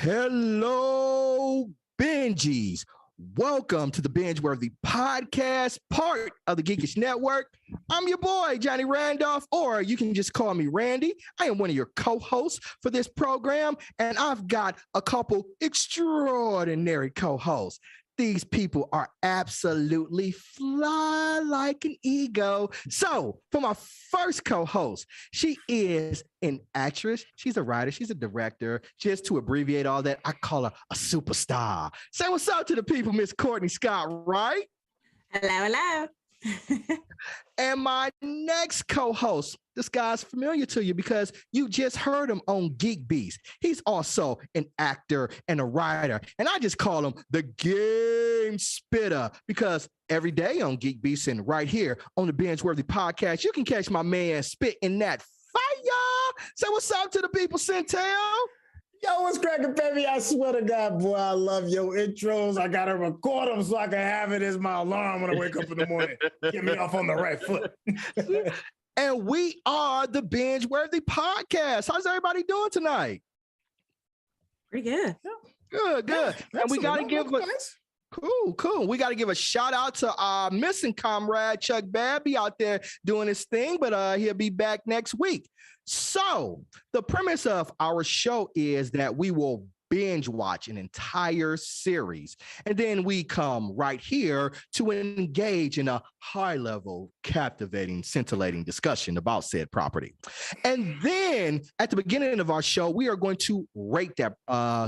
Hello, Benjies. Welcome to the BingeWorthy podcast, part of the Geekish Network. I'm your boy, Johnny Randolph, or you can just call me Randy. I am one of your co-hosts for this program, and I've got a couple extraordinary co-hosts. These people are absolutely fly like an ego. So for my first co-host, she is an actress. She's a writer. She's a director. Just to abbreviate all that, I call her a superstar. Say what's up to the people, Miss Courtney Scott, right? Hello. And my next co-host, this guy's familiar to you because you just heard him on Geek Beast. He's also an actor and a writer, and I just call him the Game Spitter because every day on Geek Beast and right here on the BingeWorthy podcast, you can catch my man spitting that fire. Say what's up to the people, Centel. Yo, what's cracking, baby? I swear to God, boy, I love your intros. I got to record them so I can have it as my alarm when I wake up in the morning. Get me off on the right foot. And we are the BingeWorthy podcast. How's everybody doing tonight? Pretty good. Good. Yeah, and we got to give nice. Cool. We got to give a shout out to our missing comrade, Chuck Babby, out there doing his thing, but he'll be back next week. So the premise of our show is that we will binge watch an entire series, and then we come right here to engage in a high-level, captivating, scintillating discussion about said property. And then at the beginning of our show, we are going to rate that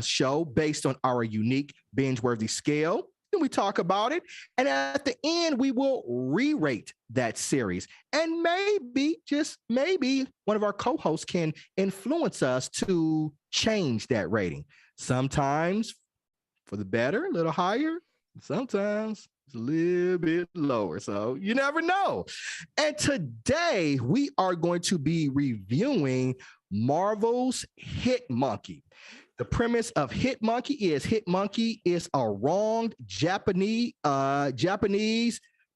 show based on our unique binge-worthy scale. Then we talk about it, and at the end, we will re-rate that series. And maybe, just maybe, one of our co-hosts can influence us to change that rating. Sometimes for the better, a little higher. Sometimes it's a little bit lower. So you never know. And today we are going to be reviewing Marvel's Hitmonkey. The premise of Hitmonkey is a wronged Japanese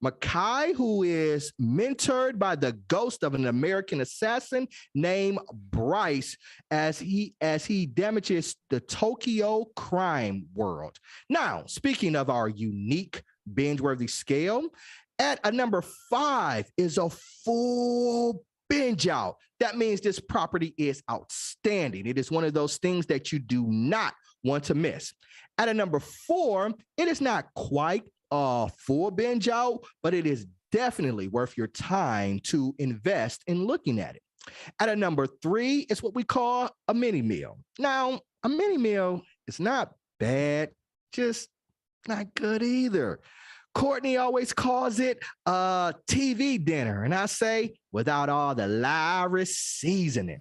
Makai who is mentored by the ghost of an American assassin named Bryce as he damages the Tokyo crime world. Now, speaking of our unique binge-worthy scale, at a number 5 is a full binge out. That means this property is outstanding. It is one of those things that you do not want to miss. At a number 4, it is not quite a full binge out, but it is definitely worth your time to invest in looking at it. At a number 3, it's what we call a mini meal. Now, a mini meal is not bad, just not good either. Courtney always calls it a TV dinner, and I say without all the Lyris seasoning.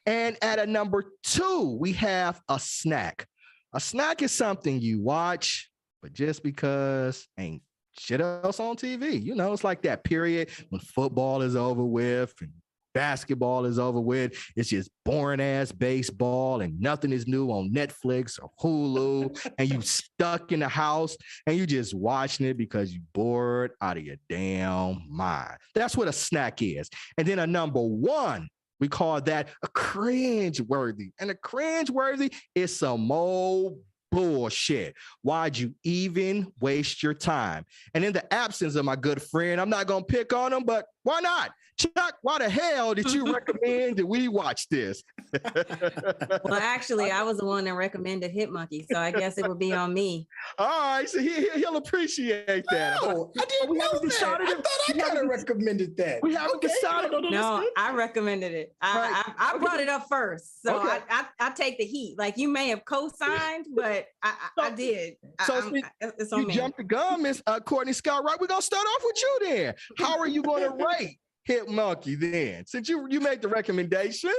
And at a number 2, we have a snack. A snack is something you watch, but just because ain't shit else on TV. You know, it's like that period when football is over with and basketball is over with. It's just boring ass baseball and nothing is new on Netflix or Hulu. And you stuck in the house and you just watching it because you bored out of your damn mind. That's what a snack is. And then a number 1, we call that a cringe-worthy. And a cringe-worthy is some old bullshit. Why'd you even waste your time? And in the absence of my good friend, I'm not going to pick on him, but why not? Chuck, why the hell did you recommend that we watch this? Well, actually, I was the one that recommended Hitmonkey, so I guess it would be on me. All right, so he'll appreciate that. No, I didn't know that. I thought I kind of recommended that. We haven't decided. No, I recommended it. I brought it up first, so Okay. I take the heat. Like you may have co-signed, but I did. It's on You me. jumped the gun, Miss Courtney Scott. Right, we're gonna start off with you then. How are you going to rate Hitmonkey then? Since you made the recommendation.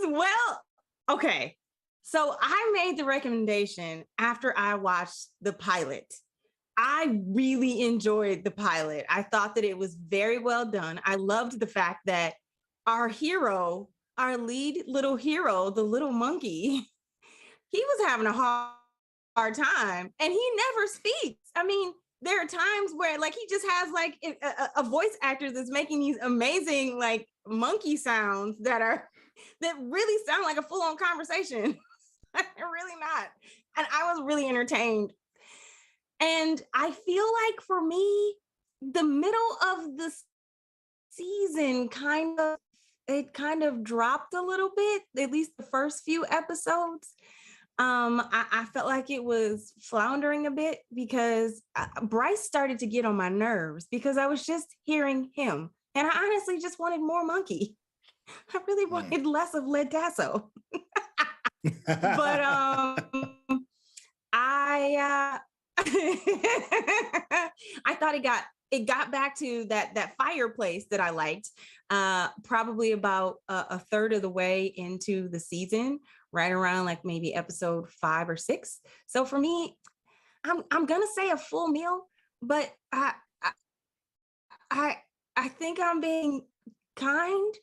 Well, okay. So I made the recommendation after I watched the pilot. I really enjoyed the pilot. I thought that it was very well done. I loved the fact that our hero, our lead little hero, the little monkey, he was having a hard time and he never speaks. I mean, there are times where like he just has like a voice actor that's making these amazing like monkey sounds that are that really sound like a full-on conversation. Really not. And I was really entertained. And I feel like for me, the middle of the season kind of dropped a little bit, at least the first few episodes. I felt like it was floundering a bit because Bryce started to get on my nerves because I was just hearing him. And I honestly just wanted more Monkey. I really wanted less of Led Tasso. But I thought it got back to that fireplace that I liked probably about a third of the way into the season, right around like maybe episode 5 or 6. So for me, I'm gonna say a full meal, but I think I'm being kind,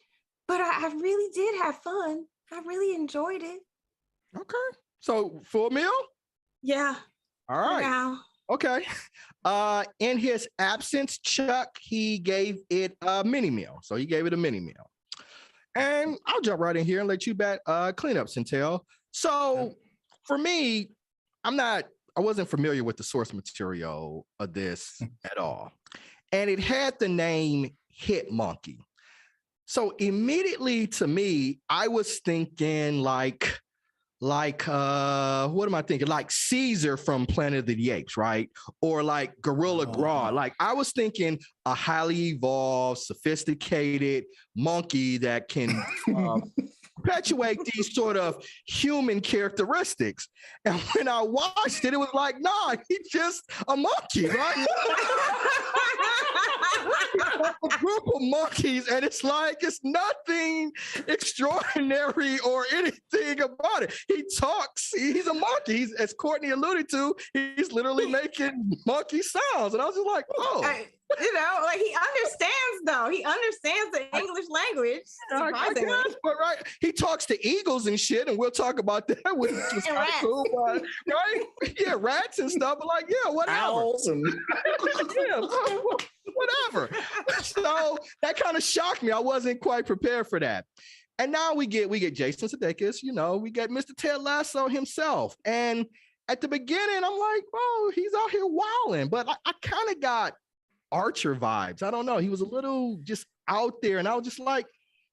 but I really did have fun. I really enjoyed it. Okay. So full meal? Yeah. All right. Now. Okay. In his absence, Chuck, he gave it a mini meal. So he gave it a mini meal. And I'll jump right in here and let you back clean up, Centel. So for me, I wasn't familiar with the source material of this at all. And it had the name Hitmonkey. So immediately to me, I was thinking like what am I thinking? Like Caesar from Planet of the Apes, right? Or like Gorilla Grodd. Like I was thinking a highly evolved, sophisticated monkey that can perpetuate these sort of human characteristics. And when I watched it, it was like, nah, he's just a monkey, right? A group of monkeys, and it's like it's nothing extraordinary or anything about it. He talks, he's a monkey. He's, as Courtney alluded to, he's literally making monkey sounds. And I was just like, oh. Like he understands though. He understands the English language. I guess, but right, he talks to eagles and shit, and we'll talk about that, which was kind of cool, but, right? Yeah, rats and stuff. But like, yeah, whatever. Owls and yeah, whatever. So that kind of shocked me. I wasn't quite prepared for that. And now we get Jason Sudeikis. We get Mr. Ted Lasso himself. And at the beginning, I'm like, oh, he's out here wilding, but I kind of got Archer vibes. I don't know. He was a little just out there, and I was just like,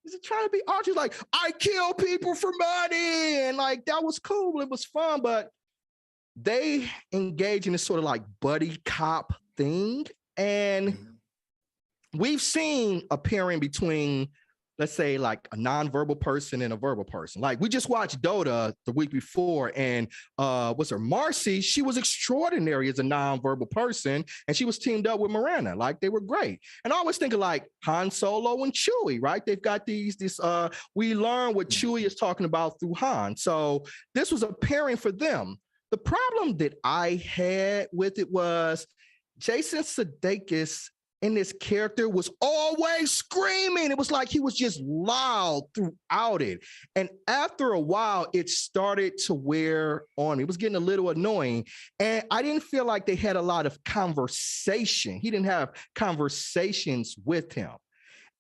is he trying to be Archer? Like, I kill people for money, and like that was cool. It was fun, but they engage in this sort of like buddy cop thing, and we've seen a pairing between, let's say, like a non-verbal person and a verbal person. Like we just watched Dota the week before, and what's her Marcy? She was extraordinary as a non-verbal person, and she was teamed up with Miranda. Like they were great. And I always think of like Han Solo and Chewie, right? They've got we learn what Chewie is talking about through Han. So this was a pairing for them. The problem that I had with it was Jason Sudeikis in this character was always screaming. It was like he was just loud throughout it. And after a while, it started to wear on me. It was getting a little annoying. And I didn't feel like they had a lot of conversation. He didn't have conversations with him.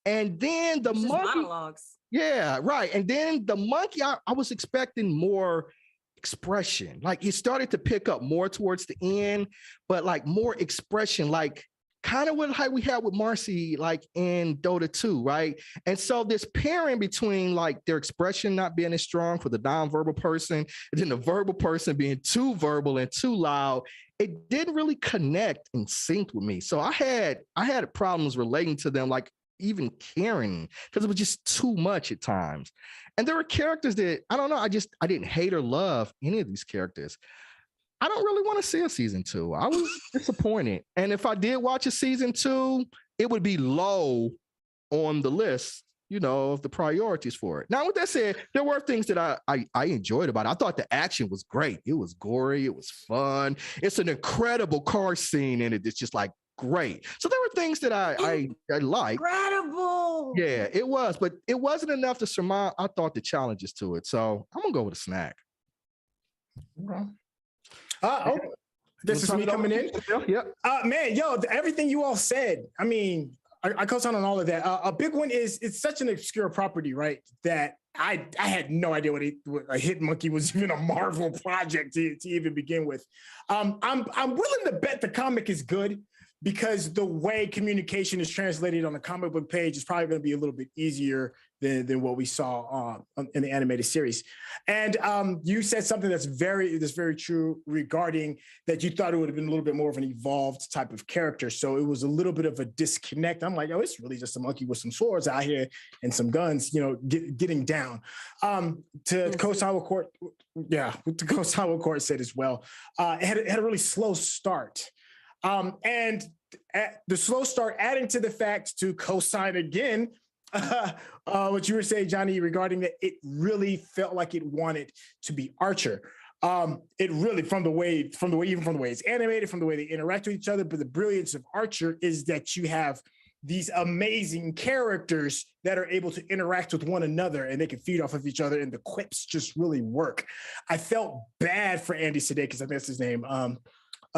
And then the monkey. Monologues. Yeah, right. And then the monkey, I was expecting more expression. Like it started to pick up more towards the end, but like more expression, like kind of what we had with Marcy, like in Dota 2, right? And so this pairing between like their expression not being as strong for the non-verbal person, and then the verbal person being too verbal and too loud, it didn't really connect and sync with me. So I had problems relating to them, like even caring, because it was just too much at times. And there were characters that, I don't know, I didn't hate or love any of these characters. I don't really want to see a season 2. I was disappointed. And if I did watch a season 2, it would be low on the list, of the priorities for it. Now, with that said, there were things that I enjoyed about it. I thought the action was great. It was gory. It was fun. It's an incredible car scene in it. It's just like great. So there were things that I liked. Incredible. Yeah, it was, but it wasn't enough to surmount, I thought, the challenges to it. So I'm going to go with a snack. This is me coming in. Yep. Man, everything you all said. I mean, I co-sign on all of that. A big one is it's such an obscure property, right? That I had no idea what a Hit Monkey was even a Marvel project to even begin with. I'm willing to bet the comic is good because the way communication is translated on the comic book page is probably going to be a little bit easier than what we saw in the animated series. And you said something that's very true regarding that you thought it would have been a little bit more of an evolved type of character. So it was a little bit of a disconnect. I'm like, oh, it's really just a monkey with some swords out here and some guns, getting to Kurosawa Court. Yeah, what the Kurosawa Court said as well. It had a really slow start. And the slow start, adding to the fact to co-sign again, what you were saying, Johnny, regarding that, it really felt like it wanted to be Archer. It really, from the way it's animated, from the way they interact with each other. But the brilliance of Archer is that you have these amazing characters that are able to interact with one another and they can feed off of each other, and the quips just really work. I felt bad for Andy Sudeikis, I think that's his name.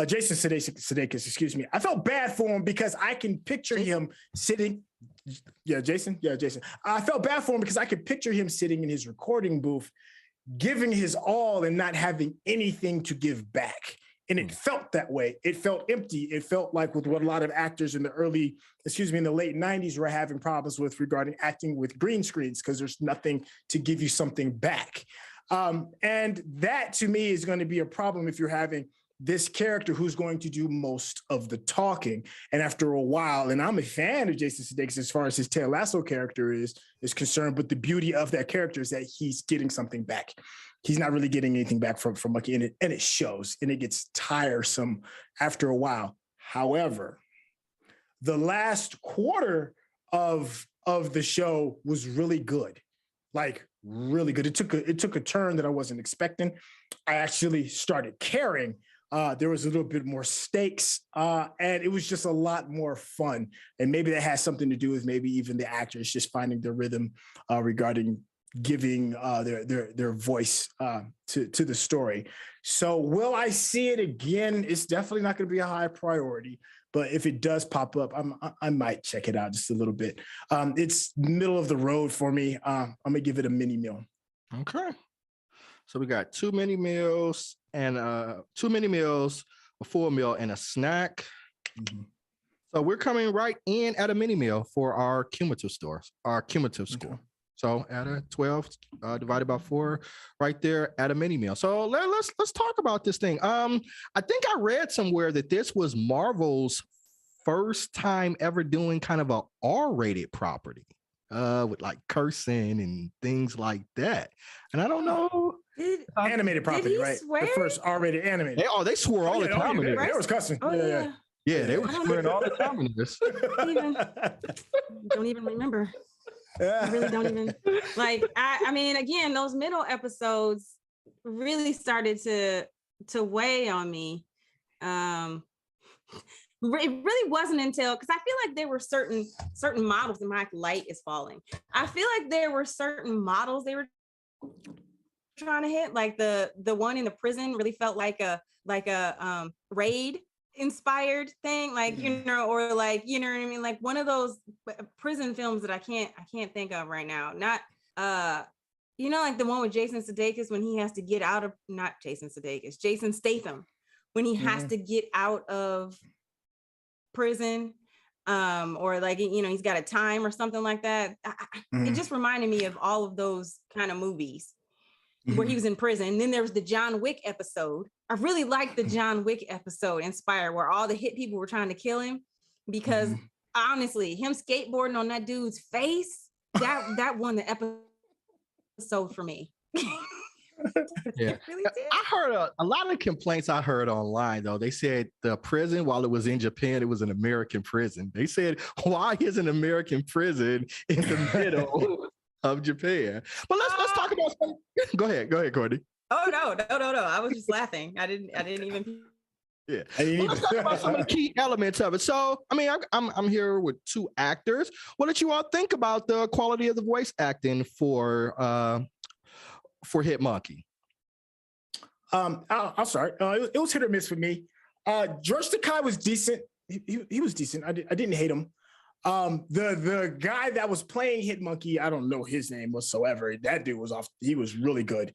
Jason Sudeikis, excuse me. I felt bad for him because I can picture him sitting. Yeah, Jason. I felt bad for him because I could picture him sitting in his recording booth, giving his all and not having anything to give back. And it felt that way. It felt empty. It felt like with what a lot of actors in the late 90s were having problems with regarding acting with green screens, because there's nothing to give you something back. And that to me is going to be a problem if you're having this character who's going to do most of the talking. And after a while, and I'm a fan of Jason Sudeikis as far as his Ted Lasso character is concerned, but the beauty of that character is that he's getting something back. He's not really getting anything back from Monkey, and it shows, and it gets tiresome after a while. However, the last quarter of the show was really good. Like really good. It took a turn that I wasn't expecting. I actually started caring. There was a little bit more stakes, and it was just a lot more fun. And maybe that has something to do with maybe even the actors just finding their rhythm regarding giving their voice to the story. So will I see it again? It's definitely not going to be a high priority, but if it does pop up, I might check it out just a little bit. It's middle of the road for me. I'm gonna give it a mini meal. Okay. So we got 2 mini meals and 2 mini meals, a full meal, and a snack. Mm-hmm. So we're coming right in at a mini meal for our cumulative score. So at a 12 divided by 4, right there at a mini meal. So let's talk about this thing. I think I read somewhere that this was Marvel's first time ever doing kind of a R-rated property with like cursing and things like that. And I don't know. Animated property, right? Swear? The first R-rated animated. They swore all the time. They was cussing. Yeah, they were swearing all the time in this. Don't even remember. I really don't even I mean, again, those middle episodes really started to weigh on me. It really wasn't until, because I feel like there were certain models, and my light is falling. I feel like there were certain models they were trying to hit, like the one in the prison really felt like a Raid inspired thing, like, or like, you know what I mean, like one of those prison films that I can't think of right now. Not like the one with Jason Sudeikis when he has to get out of, not Jason Sudeikis, Jason Statham, when he has to get out of prison, or like, he's got a time or something like that. It just reminded me of all of those kind of movies where he was in prison. And then there was the John Wick episode. I really liked the John Wick episode, Inspired, where all the hit people were trying to kill him, because honestly, him skateboarding on that dude's face, that won the episode for me. Yeah, really did. I heard a lot of complaints I heard online, though. They said the prison, while it was in Japan, it was an American prison. They said, why is an American prison in the middle of Japan? But let's talk about something. Go ahead, Courtney. Oh no! I was just laughing. I didn't even. Yeah. Well, let's talk about some of the key elements of it. So, I mean, I'm here with 2 actors. What did you all think about the quality of the voice acting for Hit Monkey? I'll start. It was hit or miss for me. George Takei was decent. He was decent. I didn't hate him. The guy that was playing Hit Monkey, I don't know his name whatsoever. That dude was off. He was really good.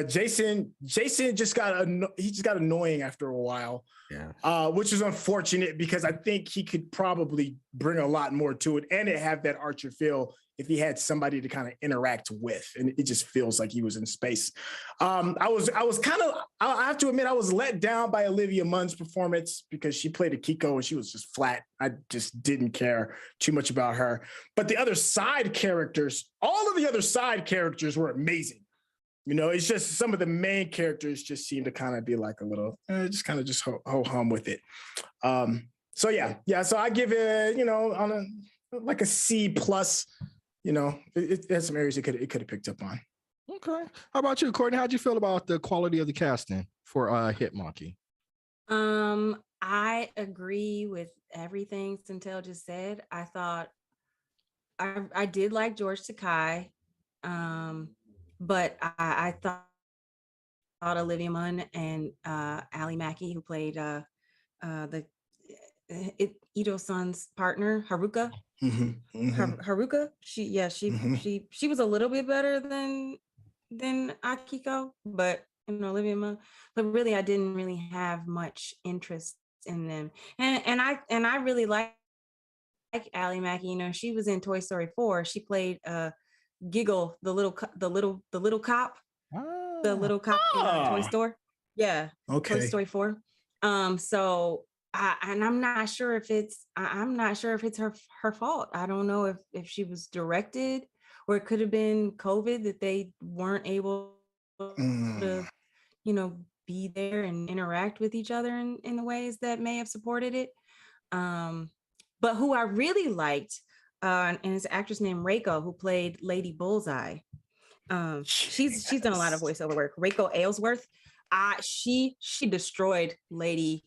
Jason just got annoying after a while. Yeah. Which is unfortunate because I think he could probably bring a lot more to it and it have that Archer feel if he had somebody to kind of interact with, and it just feels like he was in space. I have to admit, I was let down by Olivia Munn's performance because she played Akiko and she was just flat. I just didn't care too much about her. But the other side characters, all of the other side characters were amazing. You know, it's just some of the main characters just seem to kind of be like a little, just kind of just ho-hum with it. So yeah. So I give it, on like a C plus. It has some areas it could have picked up on. Okay. How about you, Courtney? How'd you feel about the quality of the casting for Hit Monkey? I agree with everything Centel just said. I thought I did like George Takei, but I thought Olivia Munn and Ali Mackey, who played Ito-san's partner, Haruka. Haruka, she was a little bit better than Akiko, but Olivia Munn, but really I didn't really have much interest in them, and I really like Ali Mackey. She was in Toy Story 4. She played Giggle, the little cop, the little cop in Toy Story. Yeah, okay. Toy Story 4. So. And I'm not sure if it's her fault. I don't know if she was directed, or it could have been COVID that they weren't able to, be there and interact with each other in the ways that may have supported it. But who I really liked, and it's an actress named Reiko, who played Lady Bullseye. She's done a lot of voiceover work. Reiko Aylesworth. She destroyed Lady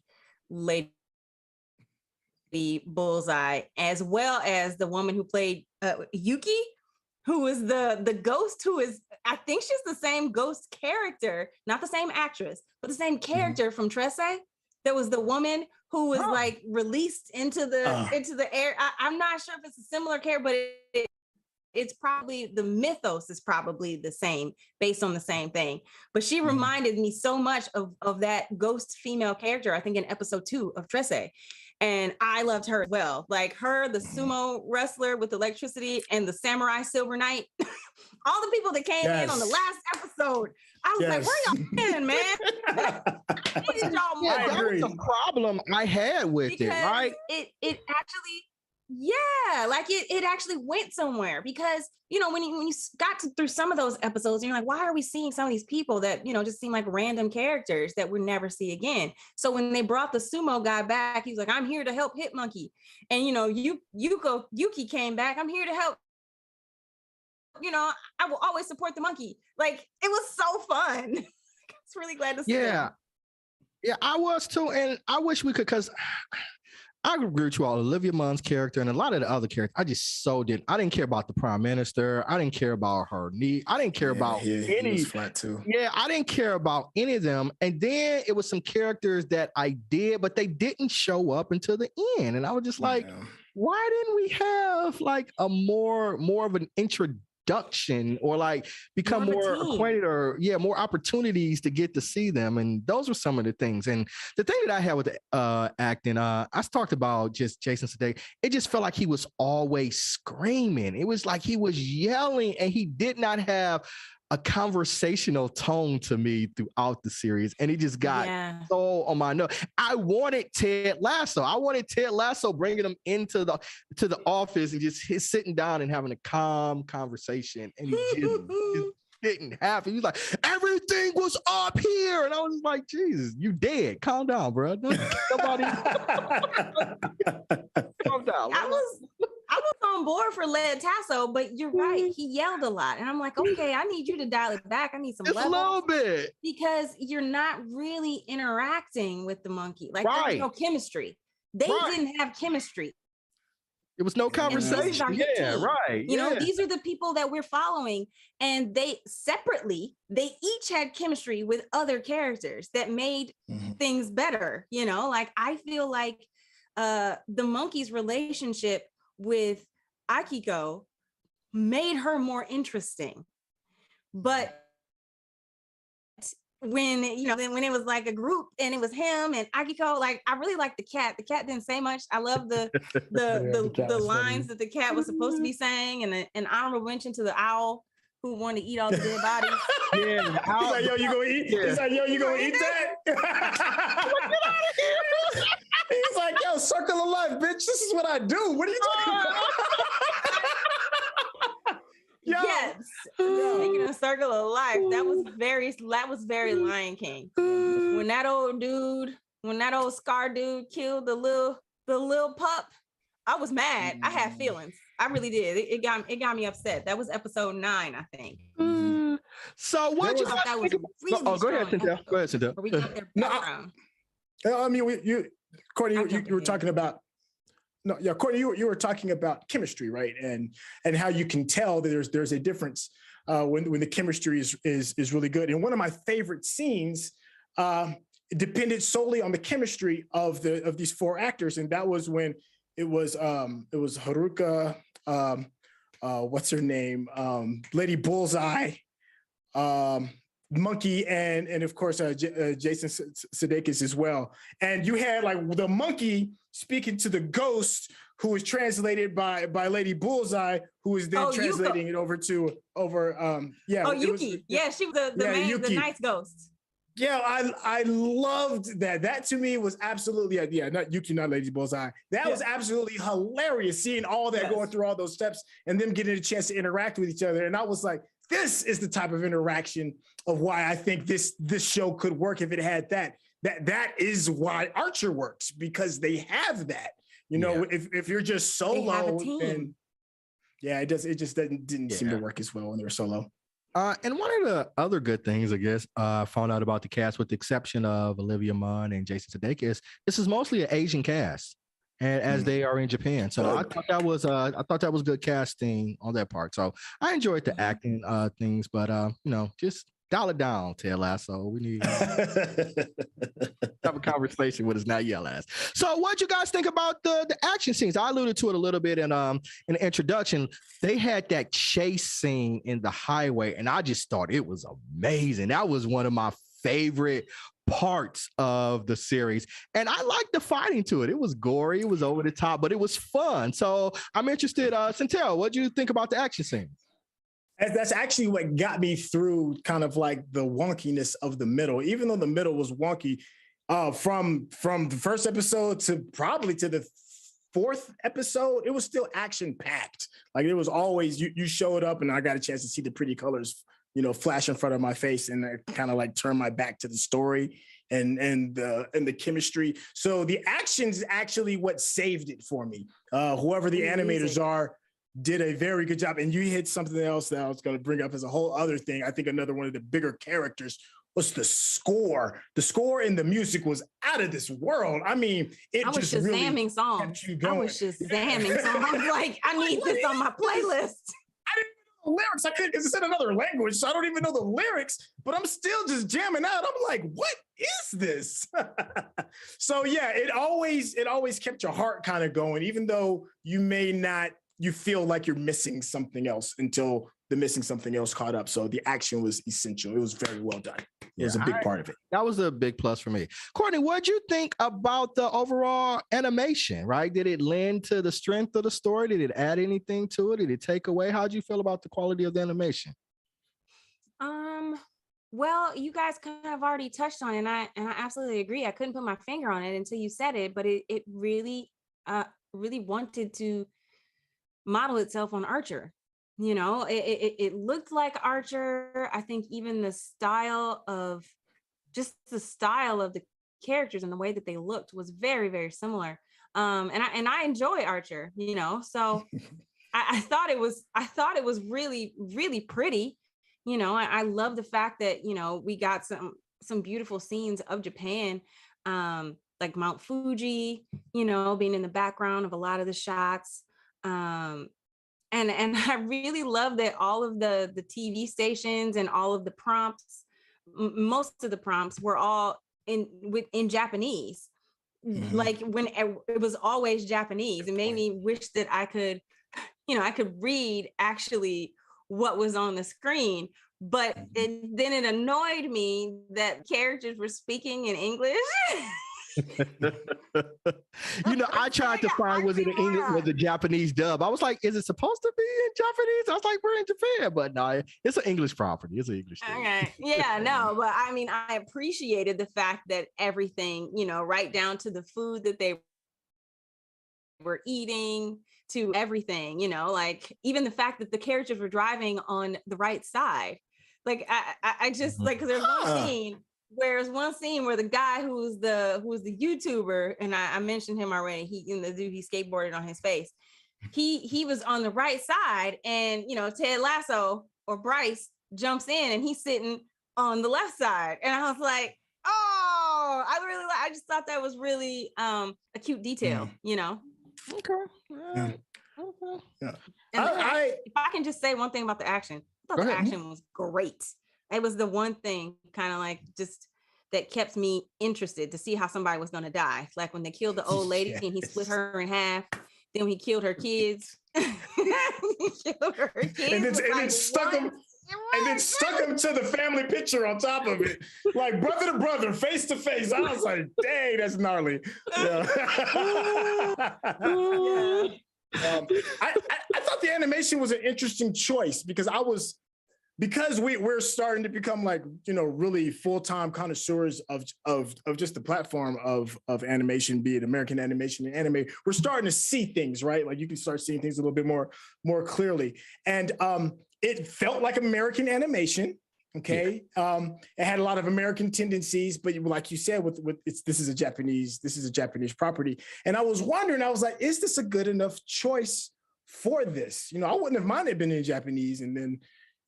Bullseye, as well as the woman who played Yuki, who is the ghost, who is, I think she's the same ghost character, not the same actress, but the same character from Trese. There was the woman who was like released into the air. I'm not sure if it's a similar character, but it's probably, the mythos is probably the same, based on the same thing. But she reminded me so much of that ghost female character, I think in episode 2 of Trese. And I loved her as well. Like her, the sumo wrestler with electricity, and the samurai Silver Knight. All the people that came in on the last episode. I was like, where y'all been, man? That was the problem I had with it, right? It actually, yeah, like it actually went somewhere, because when you got through some of those episodes, you're like, why are we seeing some of these people that just seem like random characters that we'll never see again? So when they brought the sumo guy back, he was like, I'm here to help Hit Monkey, and Yuki came back, I'm here to help. I will always support the monkey. Like, it was so fun. I was really glad to see that. Yeah, I was too, and I wish we could, because I agree with you all. Olivia Munn's character and a lot of the other characters, I just I didn't care about the prime minister. I didn't care about her knee. I didn't care about any. He was flat too. Yeah, I didn't care about any of them. And then it was some characters that I did, but they didn't show up until the end. And I was just like, why didn't we have like a more of an introduction, or like become more acquainted, or more opportunities to get to see them? And those were some of the things. And the thing that I had with the acting, I talked about just Jason today. It just felt like he was always screaming. It was like he was yelling, and he did not have a conversational tone to me throughout the series, and it just got so on my nerve. I wanted Ted Lasso bringing him into the office and just sitting down and having a calm conversation, and he just didn't happen. He was like, everything was up here, and I was like, Jesus, you dead. Calm down, bro. Nobody. Calm down. I was on board for Led Tasso, but you're right. He yelled a lot. And I'm like, okay, I need you to dial it back. I need some levels. A little bit. Because you're not really interacting with the monkey. Like, there was no chemistry. They didn't have chemistry. It was no conversation. Yeah, right. These are the people that we're following. And they each had chemistry with other characters that made things better. Like, I feel like the monkey's relationship with Akiko made her more interesting. But when when it was like a group and it was him and Akiko, like I really liked the cat. The cat didn't say much. I love the lines that the cat was supposed to be saying, and an honorable mention to the owl who wanted to eat all the dead bodies. Yeah, He's like, yo, you gonna eat? Yeah. He's like, yo, you gonna eat that? Get out of here. He's like, yo, circle of life, bitch. This is what I do. What are you talking about? Yo. Yes. Speaking of circle of life, that was very Lion King. When that old Scar dude killed the little pup, I was mad. I had feelings. I really did. It got me upset. That was episode 9, I think. So what you guys think? Really go ahead, Cynthia. Go ahead, Cynthia. We got their background. I mean, Courtney, you were talking about. No, yeah, Courtney, you were talking about chemistry, right? And how you can tell that there's a difference when the chemistry is really good. And one of my favorite scenes depended solely on the chemistry of these 4 actors, and that was when it was Haruka, what's her name, Lady Bullseye, Monkey, and of course Jason Sudeikis as well. And you had like the monkey speaking to the ghost, who was translated by Lady Bullseye, who was then translating Yuko. It over Yuki. She was the nice ghost. Yeah, I loved that. That to me was absolutely, not Yuki, not Lady Bullseye. That was absolutely hilarious, seeing all that going through all those steps and them getting a chance to interact with each other. And I was like, this is the type of interaction of why I think this show could work if it had that. That is why Archer works, because they have that. If you're just solo, then it just didn't seem to work as well when they were solo. And one of the other good things, I guess, found out about the cast, with the exception of Olivia Munn and Jason Sudeikis, this is mostly an Asian cast, and as they are in Japan. So I thought that was good casting on that part. So I enjoyed the acting things, but just dial it down, Ted Lasso. We need to have a conversation with us, not yell at us. So what you guys think about the action scenes? I alluded to it a little bit in the introduction. They had that chase scene in the highway, and I just thought it was amazing. That was one of my favorite parts of the series, and I liked the fighting to it. It was gory, it was over the top, but it was fun. So I'm interested, Centel, what do you think about the action scenes? That's actually what got me through kind of like the wonkiness of the middle. Even though the middle was wonky, from the first episode to probably to the 4th episode, it was still action packed. Like it was always, you showed up and I got a chance to see the pretty colors, flash in front of my face, and I kind of like turn my back to the story and the chemistry. So the action's actually what saved it for me. Whoever the animators are did a very good job. And you hit something else that I was going to bring up as a whole other thing. I think another one of the bigger characters was the score. The score and the music was out of this world. I mean, I was just jamming songs. Like, I need this on my playlist. I didn't know the lyrics. I couldn't, because it's in another language, so I don't even know the lyrics, but I'm still just jamming out. I'm like, what is this? So yeah, it always kept your heart kind of going, even though you feel like you're missing something else until the missing something else caught up. So the action was essential. It was very well done. It was a big part of it. That was a big plus for me. Courtney, what'd you think about the overall animation, right? Did it lend to the strength of the story? Did it add anything to it? Did it take away? How'd you feel about the quality of the animation? Well, you guys kind of already touched on it, and I absolutely agree. I couldn't put my finger on it until you said it, but it really wanted to model itself on Archer. It looked like Archer. I think even the style of the characters and the way that they looked was very, very similar. And I enjoy Archer, so I thought it was really, really pretty. I love the fact that, we got some beautiful scenes of Japan, like Mount Fuji, being in the background of a lot of the shots. And I really love that all of the TV stations and all of the prompts, most of the prompts were all in Japanese. like when it was always Japanese. It made me wish that I could read actually what was on the screen. But then it annoyed me that characters were speaking in English. I tried to find was it a Japanese dub. I was like, is it supposed to be in Japanese? I was like, we're in Japan, but no, it's an English property. It's an English thing. Okay. Yeah, no, but I mean, I appreciated the fact that everything, right down to the food that they were eating, to everything, like even the fact that the characters were driving on the right side. Like I just like, because there's one scene where the guy who's the YouTuber, and I mentioned him already, the dude he skateboarded on his face, he was on the right side, and Ted Lasso or Bryce jumps in and he's sitting on the left side, and I was like, oh, I just thought that was really a cute detail. Okay. Yeah. If I can just say one thing about the action, I thought the action was great. It was the one thing kind of like just that kept me interested to see how somebody was going to die. Like when they killed the old lady and he split her in half. Then when he killed her kids. And then stuck them to the family picture on top of it. Like brother to brother, face to face. I was like, dang, that's gnarly. Yeah. I thought the animation was an interesting choice because we're starting to become like, really full-time connoisseurs of just the platform of animation, be it American animation and anime. We're starting to see things, right? Like you can start seeing things a little bit more clearly. And it felt like American animation. Okay. Yeah. It had a lot of American tendencies, but like you said, this is a Japanese property. And I was wondering, I was like, is this a good enough choice for this? I wouldn't have minded being in Japanese and then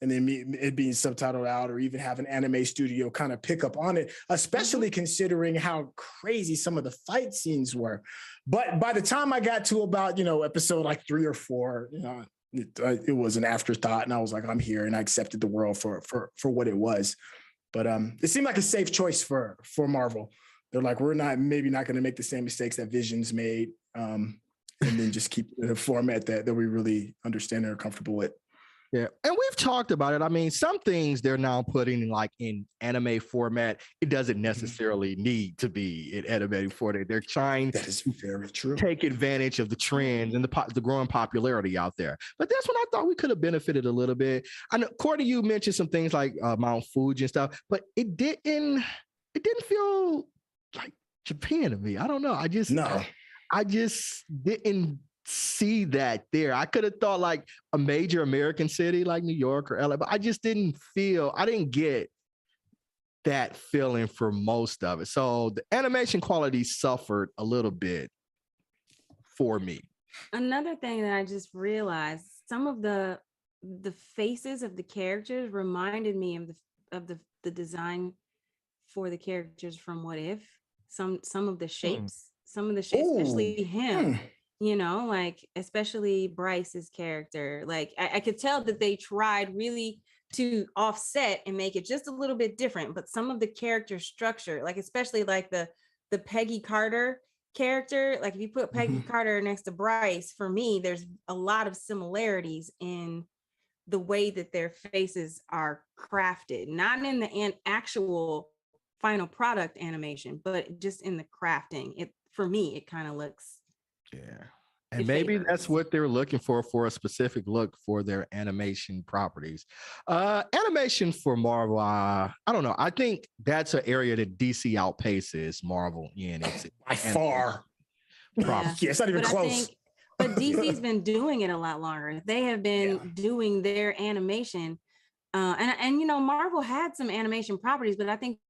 it being subtitled out, or even have an anime studio kind of pick up on it, especially considering how crazy some of the fight scenes were. But by the time I got to about, episode like 3 or 4, it was an afterthought, and I was like, I'm here, and I accepted the world for what it was. But it seemed like a safe choice for Marvel. They're like, we're maybe not going to make the same mistakes that Vision's made, and then just keep the format that we really understand and are comfortable with. Yeah, and we've talked about it. I mean, some things they're now putting like in anime format. It doesn't necessarily need to be in animated format. They're trying that is very true. Take advantage of the trends and the growing popularity out there. But that's when I thought we could have benefited a little bit. I know, Courtney, you mentioned some things like Mount Fuji and stuff, but it didn't feel like Japan to me. I don't know. I just didn't see that there. I could have thought like a major American city like New York or LA, but I just didn't get that feeling for most of it. So the animation quality suffered a little bit for me. Another thing that I just realized, some of the faces of the characters reminded me of the design for the characters from What If. Some of the shapes, especially him. Like especially Bryce's character, like I could tell that they tried really to offset and make it just a little bit different, but some of the character structure, like especially like the Peggy Carter character, like if you put Peggy Carter next to Bryce, for me, there's a lot of similarities in the way that their faces are crafted, not in the actual final product animation, but just in the crafting. For me, it kind of looks. Yeah. And maybe that's what they're looking for a specific look for their animation properties. Animation for Marvel, I don't know. I think that's an area that DC outpaces Marvel in. By far. Yeah, it's not even close. But DC's been doing it a lot longer. They have been doing their animation. And Marvel had some animation properties, but I think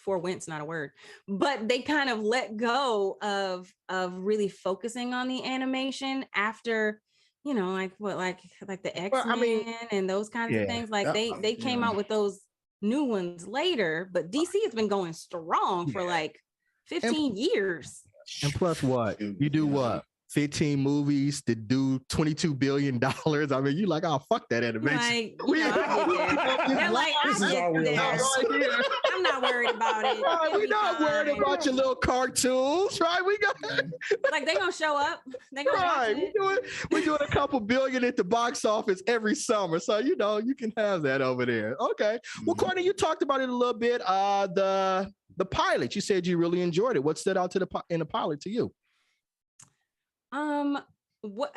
forewent's not a word, but they kind of let go of really focusing on the animation after, like the X-Men and those kinds of things. Like they came out with those new ones later, but DC has been going strong for like 15 years. And plus what? You do what? 15 movies to do $22 billion. I mean, you like, oh, fuck that animation. Like, I get there. I'm not worried about it. Right, we're not worried fine. about your little cartoons, right? We got Like they gonna show up. They gonna watch right. it. We're doing a couple billion at the box office every summer, so you know you can have that over there. Okay. Well, Courtney, you talked about it a little bit. The pilot. You said you really enjoyed it. What stood out in the pilot to you? What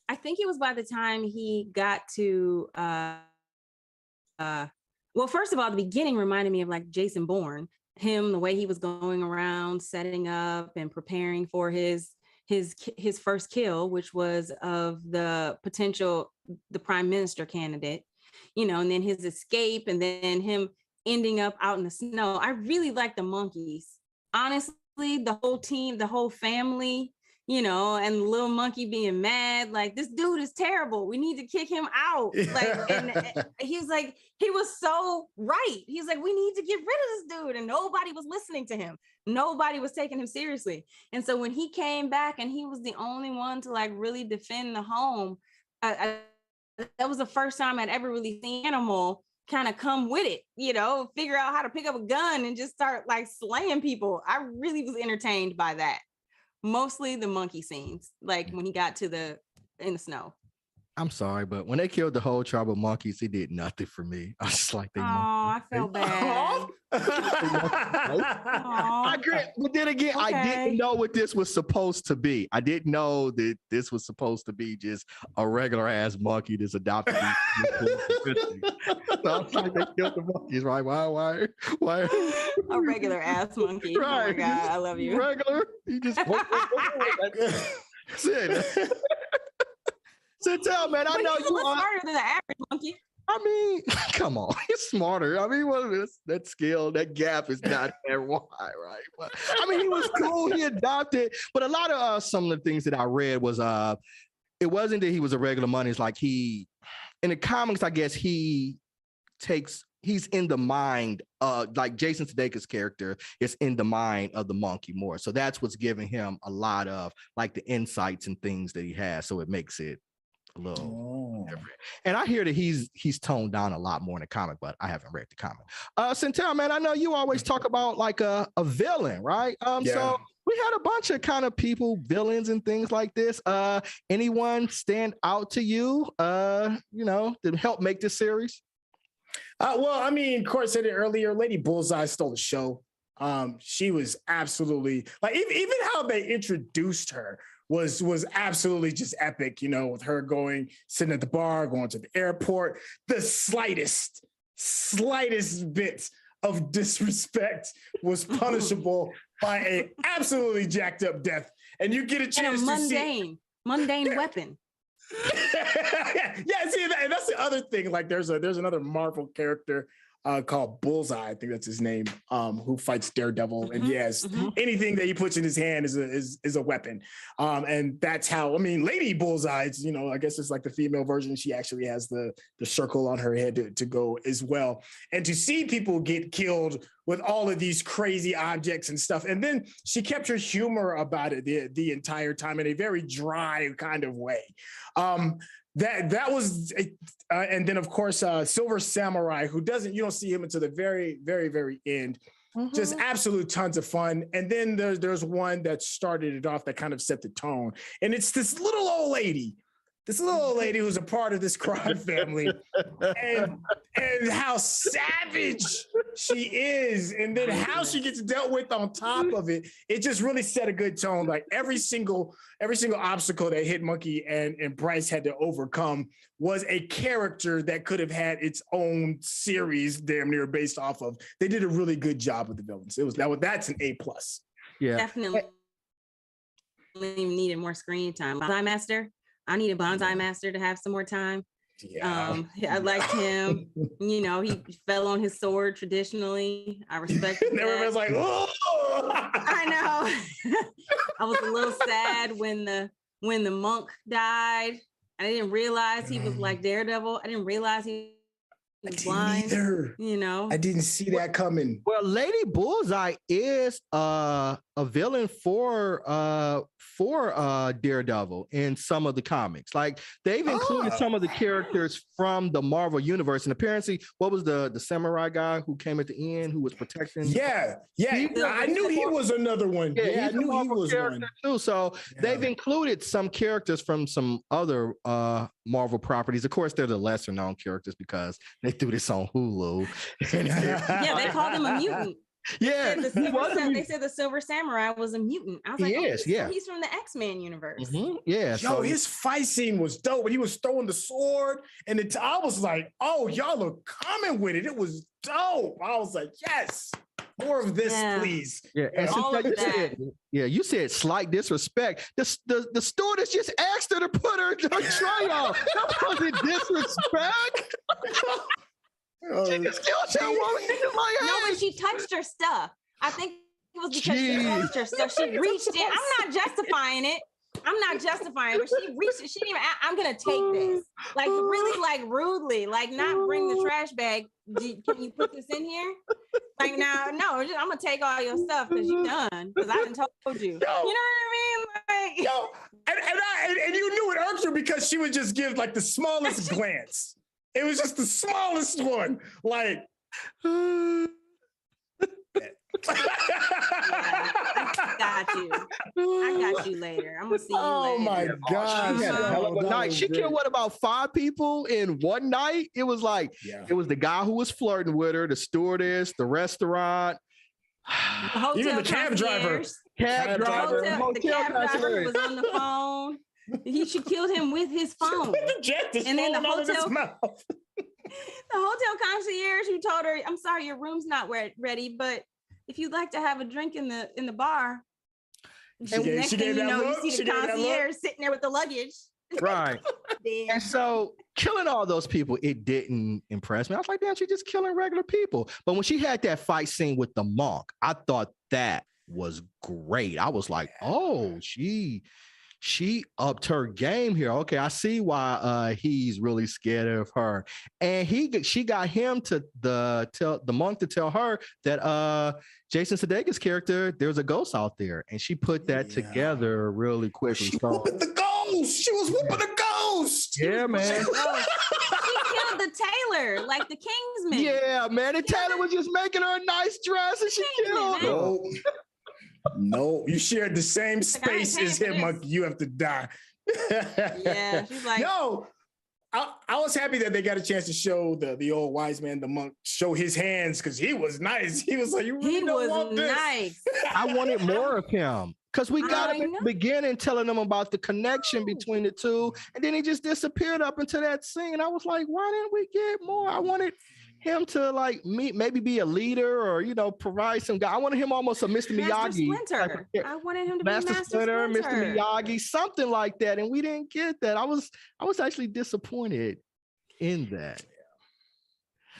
I think it was by the time he got to well, first of all, the beginning reminded me of like Jason Bourne, him, the way he was going around setting up and preparing for his first kill, which was of the prime minister candidate, you know, and then his escape and then him ending up out in the snow. I really like the monkeys. Honestly, the whole team, the whole family, you know, and the little monkey being mad, like, this dude is terrible. We need to kick him out. Like, and he was so right. He's like, we need to get rid of this dude. And nobody was listening to him. Nobody was taking him seriously. And so when he came back and he was the only one to like really defend the home, that was the first time I'd ever really seen Animal kind of come with it, you know, figure out how to pick up a gun and just start like slaying people. I really was entertained by that. Mostly the monkey scenes, like when he got in the snow. I'm sorry, but when they killed the whole tribe of monkeys, it did nothing for me. I was just like, I felt bad. I agree. But then again, okay. I didn't know what this was supposed to be. I didn't know that this was supposed to be just a regular ass monkey that's adopted. So I was like, they killed the monkeys, right? Why? A regular ass monkey. Right. Oh my God, I love you. Regular. You just that's it. So tell man, I know you are smarter than the average monkey. I mean, come on, he's smarter. I mean, what is that skill? That gap is not that wide, right? But I mean, he was cool. He adopted, but a lot of some of the things that I read was it wasn't that he was a regular monkey. It's like in the comics, I guess he's in the mind of like Jason Sudeikis' character is in the mind of the monkey more. So that's what's giving him a lot of like the insights and things that he has. So it makes it a little different. And I hear that he's toned down a lot more in the comic, but I haven't read the comic. Centel, man, I know you always talk about like a villain, right? So we had a bunch of kind of villains and things like this. Anyone stand out to you, you know, to help make this series? Well, I mean, Court said it earlier, Lady Bullseye stole the show. She was absolutely like, even how they introduced her was absolutely just epic, you know, with her sitting at the bar, going to the airport, the slightest bit of disrespect was punishable by an absolutely jacked up death. And you get a chance to see mundane weapon. See, and that's the other thing. Like there's another Marvel character called Bullseye, I think that's his name, who fights Daredevil, and anything that he puts in his hand is a weapon, and that's how. I mean, Lady Bullseye, you know, I guess it's like the female version. She actually has the circle on her head to go as well, and to see people get killed with all of these crazy objects and stuff, and then she kept her humor about it the entire time in a very dry kind of way. That was, and then of course Silver Samurai, you don't see him until the very, very, very end. Just absolute tons of fun. And then there's one that started it off that kind of set the tone, and it's this little old lady who's a part of this crime family, and how savage she is, and then how she gets dealt with on top of it. It just really set a good tone. Like every single obstacle that Hitmonkey and Bryce had to overcome was a character that could have had its own series damn near based off of. They did a really good job with the villains. That's an A+. Yeah, definitely needed more screen time. Bonsai Master. I need a Bonsai Master to have some more time. Yeah. I liked him. You know, he fell on his sword traditionally. I respect it. Everyone's like, oh! I know. I was a little sad when the monk died. I didn't realize he was like Daredevil. I didn't realize he He's blind, neither. you know. I didn't see that coming. Well, Lady Bullseye is a villain for Daredevil in some of the comics. Like they've included some of the characters from the Marvel universe. And apparently, what was the samurai guy who came at the end who was protecting? Yeah. I knew he was another one. Yeah, I knew he was one too. So they've included some characters from some other Marvel properties. Of course, they're the lesser known characters because they threw this on Hulu. Yeah, they called him a mutant. Yeah, they said the Silver Samurai was a mutant. I was like, he's from the X-Men universe. Mm-hmm. Yeah, so his fight scene was dope. When he was throwing the sword, and I was like, "Oh, y'all are coming with it." It was dope. I was like, "Yes, more of this, please." Yeah, and all of that. You said slight disrespect. The stewardess just asked her to put her tray on. That wasn't disrespect. She just killed that woman. No, but she touched her stuff. I think it was because she touched her stuff. She reached in. I'm not justifying it. But she reached. She didn't even. I'm gonna take this. Like really, like rudely. Like not bring the trash bag. Can you put this in here? Like now, no. I'm gonna take all your stuff because you done. Because I done told you. You know what I mean? Like, and you knew it irked her because she would just give like the smallest glance. It was just the smallest one. Like, I got you later. I'm gonna see you later. Oh my God. She killed about 5 people in one night. It was like it was the guy who was flirting with her, the stewardess, the restaurant, even the cab driver. The cab driver was on the phone. She killed him with his phone. And then the hotel concierge who told her, "I'm sorry, your room's not ready, but if you'd like to have a drink in the bar." Next thing you know, you see the concierge sitting there with the luggage. Right. And so killing all those people, it didn't impress me. I was like, damn, she's just killing regular people. But when she had that fight scene with the monk, I thought that was great. I was like, oh, she upped her game here. Okay, I see why he's really scared of her. And she got him to tell the monk to tell her that Jason Sudeikis' character, there's a ghost out there. And she put that together really quickly. She whooping the ghost. She was whooping the ghost. Yeah, man. She killed the tailor, like the Kingsman. Yeah, man. And Taylor was just making her a nice dress and she killed her. No, you shared the same space as him, monkey. You have to die. Yeah, she's like, no. I was happy that they got a chance to show the old wise man, the monk, show his hands because he was nice. He was like, "You really don't want this." Nice. I wanted more of him because we got him in the beginning telling them about the connection between the two, and then he just disappeared up into that scene. I was like, "Why didn't we get more?" I wanted him to like maybe be a leader or provide some guy. I wanted him almost a Mr. Miyagi. Splinter. I wanted him to be Master Splinter, Mr. Miyagi, something like that, and we didn't get that. I was actually disappointed in that.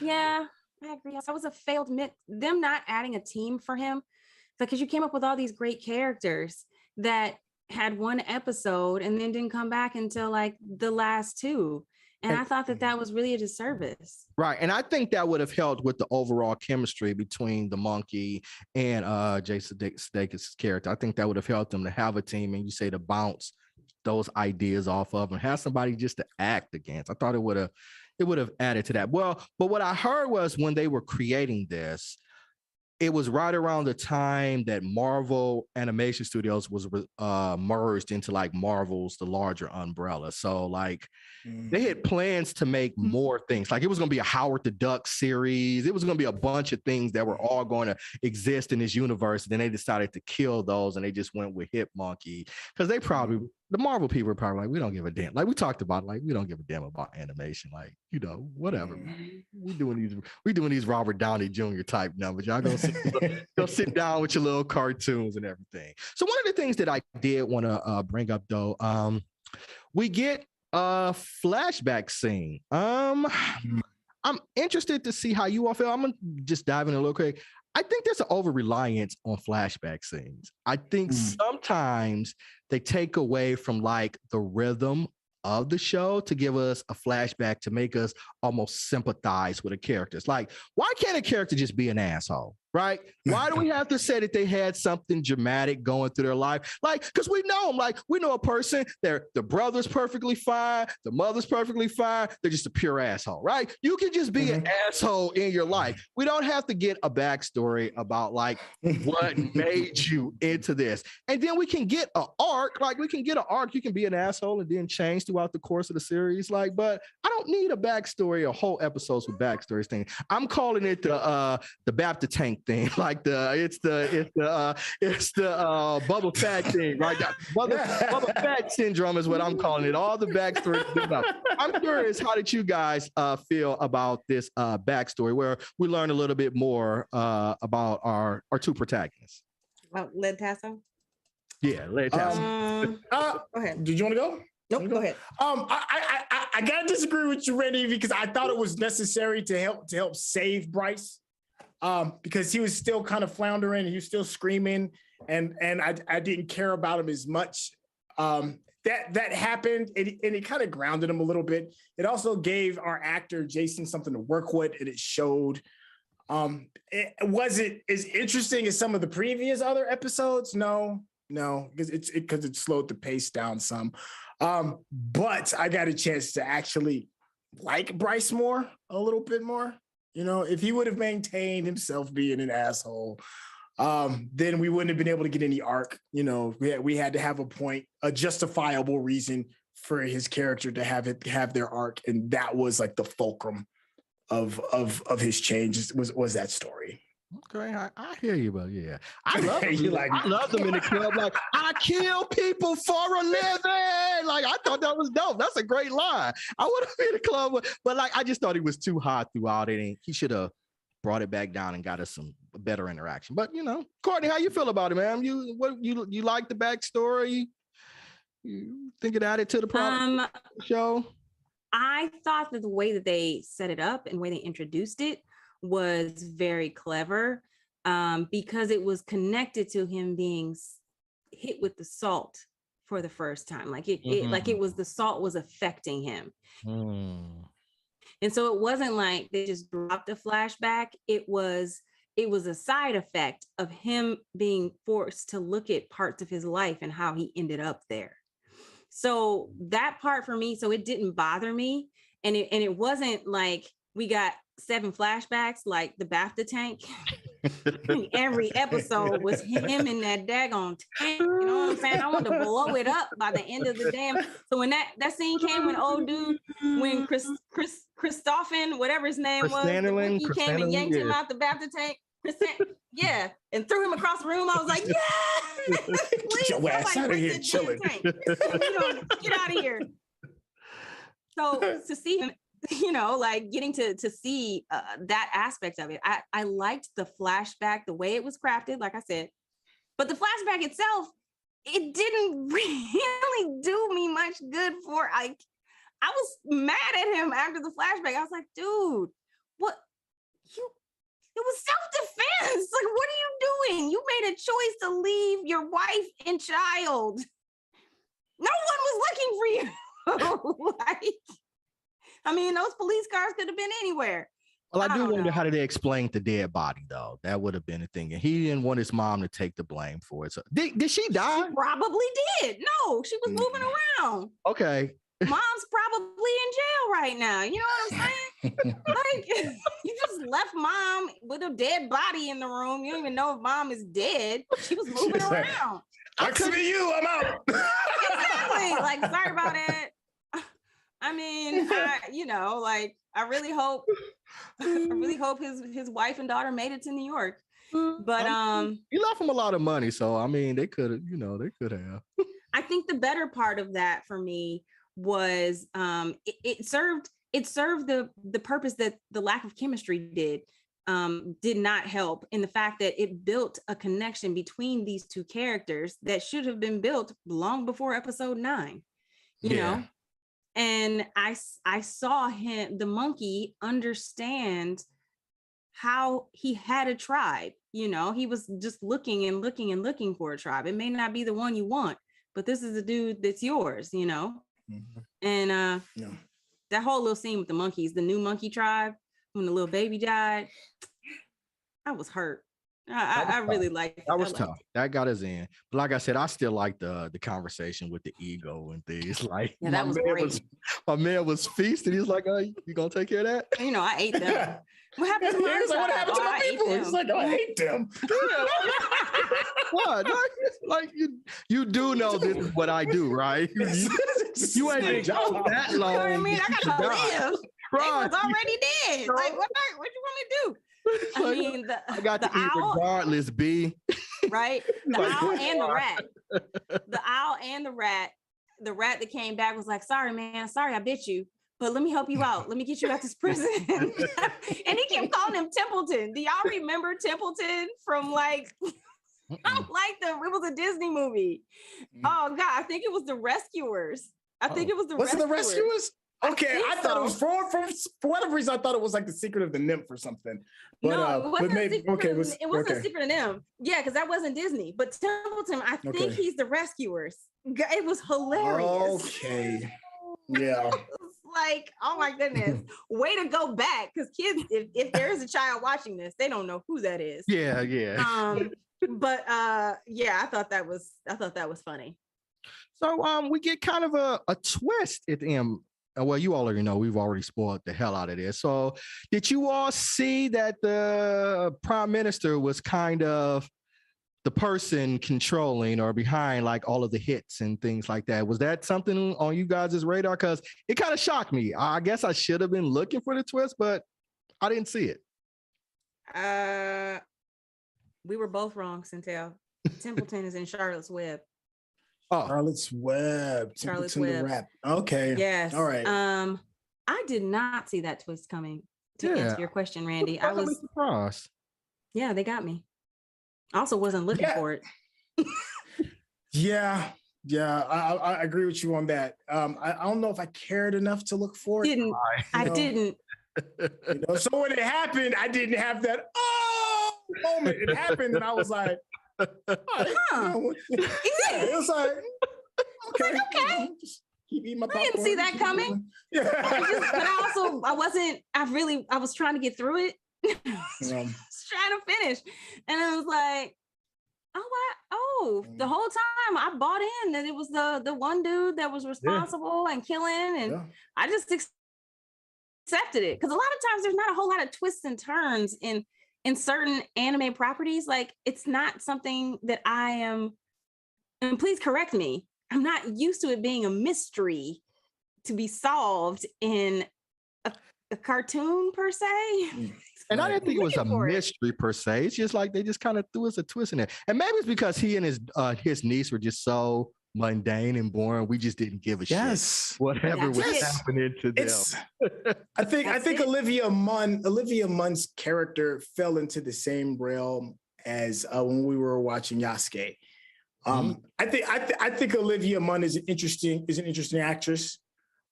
Yeah, I agree. That was a failed them not adding a team for him because you came up with all these great characters that had one episode and then didn't come back until like the last 2. And I thought that was really a disservice. Right. And I think that would have helped with the overall chemistry between the monkey and Jason Sudeikis' character. I think that would have helped them to have a team and you say to bounce those ideas off of and have somebody just to act against. I thought it would have added to that. Well, but what I heard was when they were creating this, it was right around the time that Marvel Animation Studios was merged into like Marvel's, the larger umbrella. So like they had plans to make more things. Like it was going to be a Howard the Duck series. It was going to be a bunch of things that were all going to exist in this universe. Then they decided to kill those and they just went with Hitmonkey because the Marvel people are probably like, we don't give a damn. Like we talked about, like we don't give a damn about animation. Like whatever. We doing these Robert Downey Jr. type numbers. Y'all go sit down with your little cartoons and everything. So one of the things that I did want to bring up though, we get a flashback scene. I'm interested to see how you all feel. I'm gonna just dive in a little quick. I think there's an over-reliance on flashback scenes. I think sometimes they take away from like the rhythm of the show to give us a flashback to make us almost sympathize with the characters. Like, why can't a character just be an asshole? Right? Why do we have to say that they had something dramatic going through their life? Like, because we know them. Like, we know a person, the brother's perfectly fine, the mother's perfectly fine. They're just a pure asshole, right? You can just be an asshole in your life. We don't have to get a backstory about like what made you into this. And then we can get an arc. Like, we can get an arc. You can be an asshole and then change throughout the course of the series. Like, but I don't need a backstory or whole episodes with backstories thing. I'm calling it the Baptist Tank thing, like it's the Bubba Fett thing, right? Bubba Fett syndrome is what I'm calling it. All the backstory. I'm curious, how did you guys feel about this backstory, where we learn a little bit more about our two protagonists? Led Tasso? Yeah, Led Tasso. Go ahead. Did you want to go? Nope, go ahead. I gotta disagree with you, Randy, because I thought it was necessary to help save Bryce. Because he was still kind of floundering, he was still screaming, and I didn't care about him as much. That happened, and it kind of grounded him a little bit. It also gave our actor Jason something to work with, and it showed. It wasn't as interesting as some of the previous other episodes. No, because it slowed the pace down some. But I got a chance to actually like Bryce more, a little bit more. You know, if he would have maintained himself being an asshole, then we wouldn't have been able to get any arc. You know, we had to have a point, a justifiable reason for his character to have their arc, and that was like the fulcrum of his change was that story. Okay, I hear you, but yeah, I love them. I love them in the club. Like, I kill people for a living. Like, I thought that was dope. That's a great line. I want to be in the club, but like, I just thought he was too hot throughout it, and he should have brought it back down and got us some better interaction. But you know, Courtney, how you feel about it, man? You like the backstory? You think it added to the show? I thought that the way that they set it up and the way they introduced it was very clever, because it was connected to him being hit with the salt for the first time. Like it was the salt was affecting him. And so it wasn't like they just dropped a flashback. It was a side effect of him being forced to look at parts of his life and how he ended up there. So that part for me, so it didn't bother me. And it wasn't like we got 7 flashbacks like the BAFTA tank. Every episode was him in that daggone tank. You know what I'm saying? I wanted to blow it up by the end of the damn. So when that scene came, when old dude, when Christophin, whatever his name was, he came and yanked him out the BAFTA tank. And threw him across the room. I was like, yeah, please, get your ass out of here, chilling. Get out of here. So to see him, you know, like getting to see that aspect of it. I liked the flashback, the way it was crafted, like I said, but the flashback itself, it didn't really do me much good for, I was mad at him after the flashback. I was like, dude, what? It was self-defense. Like, what are you doing? You made a choice to leave your wife and child. No one was looking for you. Like, I mean, those police cars could have been anywhere. Well, I do wonder how did they explain the dead body, though? That would have been a thing. And he didn't want his mom to take the blame for it. So did she die? She probably did. No, she was moving around. Okay. Mom's probably in jail right now. You know what I'm saying? Like, you just left mom with a dead body in the room. You don't even know if mom is dead. She was moving around. I could be you. I'm out. Exactly. Like, sorry about that. I mean, I really hope his wife and daughter made it to New York. But he left him a lot of money, so I mean, they could have. I think the better part of that for me was it served the purpose that the lack of chemistry did not help, in the fact that it built a connection between these two characters that should have been built long before episode 9. You know. And I saw the monkey, understand how he had a tribe. You know, he was just looking and looking and looking for a tribe. It may not be the one you want, but this is the dude that's yours, you know? And that whole little scene with the monkeys, the new monkey tribe, when the little baby died, I was hurt. I really liked it. That was tough. That got us in. But like I said, I still like the conversation with the ego and things. Like that was great. My man was feasting. He was like, "Oh, you gonna take care of that?" You know, I ate them. What happened to my what happened to my people? He's like, I hate them. What? Like you do know this is what I do, right? You ain't been gone that long. You know what I mean? I gotta live. Right. It was already dead. Like, what you want me to do? I mean, I got to eat regardless, B. Right? The owl and the rat. The owl and the rat. The rat that came back was like, sorry, man. Sorry, I bit you. But let me help you out. Let me get you out this prison. And he kept calling him Templeton. Do y'all remember Templeton from like it was a Disney movie. Oh God, I think it was The Rescuers. Was it The Rescuers? Okay, I thought it was for whatever reason. I thought it was like The Secret of the Nymph or something. But, no, it wasn't. It wasn't okay. A Secret of the Nymph. Yeah, because that wasn't Disney. But Templeton, I think he's The Rescuers. It was hilarious. Okay. Yeah. Like, oh my goodness, way to go back, because kids, if there is a child watching this, they don't know who that is. Yeah. But I thought that was funny. So we get kind of a twist at the end. Well, you all already know we've already spoiled the hell out of this. So did you all see that the prime minister was kind of the person controlling or behind like all of the hits and things like that? Was that something on you guys' radar? Because it kind of shocked me. I guess I should have been looking for the twist, but I didn't see it. We were both wrong, Centel. Templeton is in Charlotte's Web. Oh, Charlotte's Web. Charlotte's Web. Rap. Okay. Yes. All right. I did not see that twist coming. To answer your question, Randy, I was surprised. Yeah, they got me. I also wasn't looking for it. Yeah, I agree with you on that. I don't know if I cared enough to look for it. I didn't. So when it happened, I didn't have that moment. It happened, and I was like, it was like, okay. Just keep eating my popcorn. I didn't see that coming. Yeah. I was trying to get through it. Trying to finish, and I was like, the whole time I bought in that it was the one dude that was responsible and killing, and I just accepted it, because a lot of times there's not a whole lot of twists and turns in certain anime properties. Like, it's not something that I am, and please correct me, I'm not used to it being a mystery to be solved in a cartoon per se. And I didn't think it was a mystery per se. It's just like they just kind of threw us a twist in there. And maybe it's because he and his niece were just so mundane and boring. We just didn't give a shit. Whatever was happening to them. I think Olivia Munn's character fell into the same realm as when we were watching Yasuke. I think Olivia Munn is an interesting actress.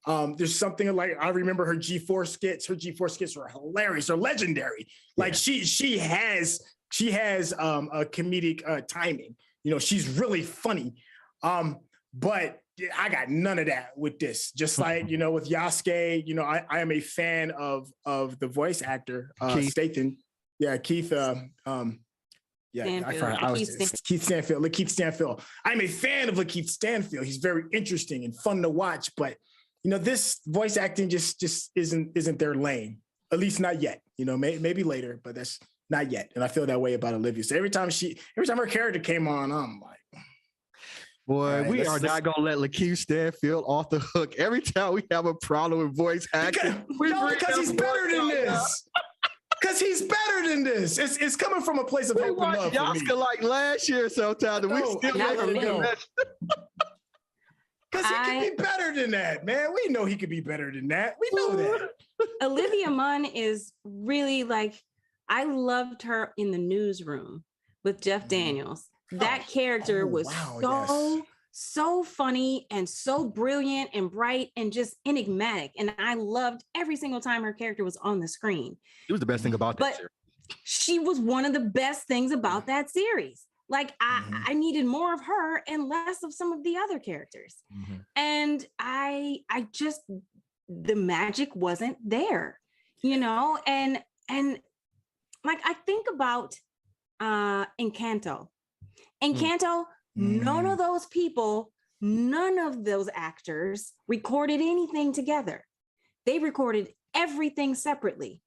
There's something like, I remember her G4 skits. Her G4 skits were hilarious. They're legendary. Like she has a comedic timing. She's really funny. But I got none of that with this. Just like, with Yasuke, I am a fan of the voice actor, Statham. Yeah, Keith. Keith Stanfield. Lakeith Stanfield. I'm a fan of Lakeith Stanfield. He's very interesting and fun to watch, but this voice acting just isn't their lane. At least not yet. Maybe later, but that's not yet. And I feel that way about Olivia. So every time her character came on, I'm like, boy, we are not gonna let Lakeith Stanfield off the hook. Every time we have a problem with voice acting, because he's better than this. Because he's better than this. It's coming from a place of hope and love. Yasuke like last year sometimes. We still because he can be better than that, man. We know he could be better than that. We know that. Olivia Munn is really I loved her in The Newsroom with Jeff Daniels. That character was so funny and so brilliant and bright and just enigmatic. And I loved every single time her character was on the screen. It was the best thing about that series. She was one of the best things about that series. Like I needed more of her and less of some of the other characters. And I just, the magic wasn't there, you know? And like, I think about Encanto. None of those people, none of those actors recorded anything together. They recorded everything separately.